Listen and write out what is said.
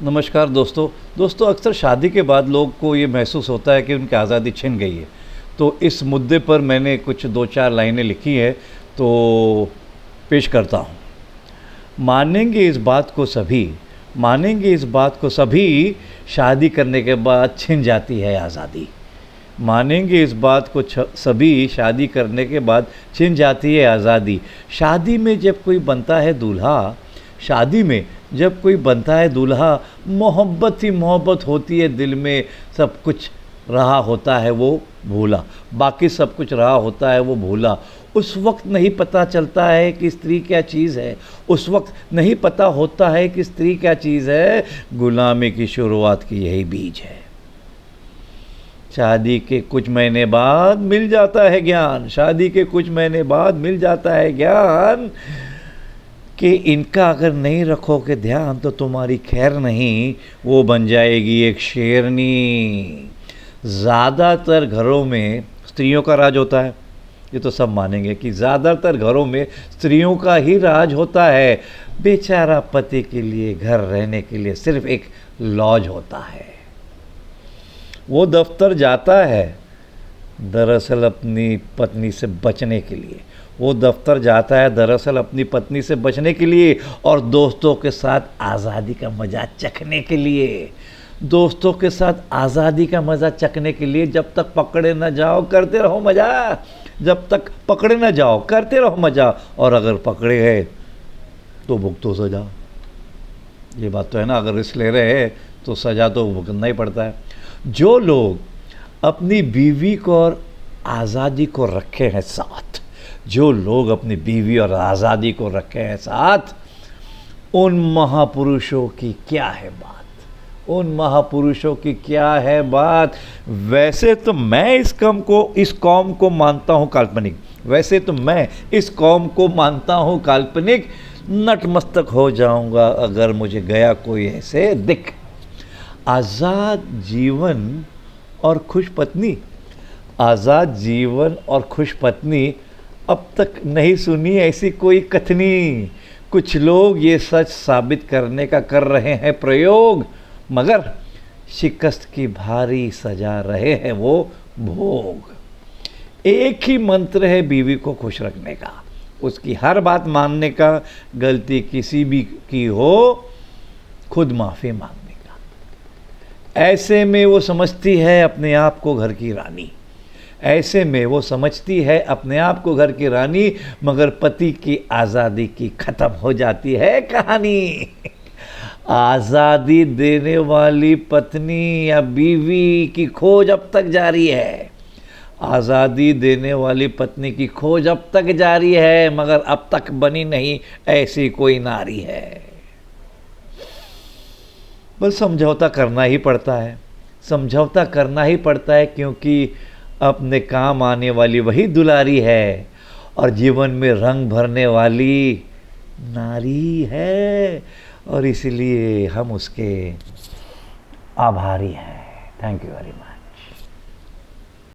नमस्कार दोस्तों अक्सर शादी के बाद लोग को ये महसूस होता है कि उनकी आज़ादी छिन गई है। तो इस मुद्दे पर मैंने कुछ 2-4 लाइनें लिखी हैं, तो पेश करता हूँ। मानेंगे इस बात को सभी, शादी करने के बाद छिन जाती है आज़ादी। मानेंगे इस बात को सभी, शादी करने के बाद छिन जाती है आज़ादी। शादी में जब कोई बनता है दूल्हा, मोहब्बत ही मोहब्बत होती है दिल में। सब कुछ रहा होता है वो भूला, बाकी सब कुछ रहा होता है वो भूला। उस वक्त नहीं पता चलता है कि स्त्री क्या चीज़ है, उस वक्त नहीं पता होता है कि स्त्री क्या चीज़ है। गुलामी की शुरुआत की यही बीज है। शादी के कुछ महीने बाद मिल जाता है ज्ञान कि इनका अगर नहीं रखोगे ध्यान तो तुम्हारी खैर नहीं, वो बन जाएगी एक शेरनी। ज़्यादातर घरों में स्त्रियों का राज होता है, ये तो सब मानेंगे कि ज़्यादातर घरों में स्त्रियों का ही राज होता है। बेचारा पति के लिए घर रहने के लिए सिर्फ एक लॉज होता है। वो दफ्तर जाता है दरअसल अपनी पत्नी से बचने के लिए, और दोस्तों के साथ आज़ादी का मज़ा चखने के लिए। जब तक पकड़े न जाओ करते रहो मज़ा, और अगर पकड़े गए तो भुगतो सजा। ये बात तो है ना, अगर रिस्क ले रहे हैं तो सजा तो भुगतना ही पड़ता है। जो लोग अपनी बीवी को और आज़ादी को रखे हैं साथ, उन महापुरुषों की क्या है बात। वैसे तो मैं इस कौम को मानता हूँ काल्पनिक, नतमस्तक हो जाऊंगा अगर मुझे गया कोई ऐसे दिख। आज़ाद जीवन और खुश पत्नी अब तक नहीं सुनी ऐसी कोई कथनी। कुछ लोग ये सच साबित करने का कर रहे हैं प्रयोग, मगर शिकस्त की भारी सजा रहे हैं वो भोग। एक ही मंत्र है बीवी को खुश रखने का, उसकी हर बात मानने का, गलती किसी भी की हो खुद माफ़ी मांगने का। ऐसे में वो समझती है अपने आप को घर की रानी, मगर पति की आज़ादी की ख़त्म हो जाती है कहानी। आज़ादी देने वाली पत्नी या बीवी की खोज अब तक जारी है, मगर अब तक बनी नहीं ऐसी कोई नारी है। बस समझौता करना ही पड़ता है, क्योंकि अपने काम आने वाली वही दुलारी है, और जीवन में रंग भरने वाली नारी है, और इसलिए हम उसके आभारी हैं। Thank you very much.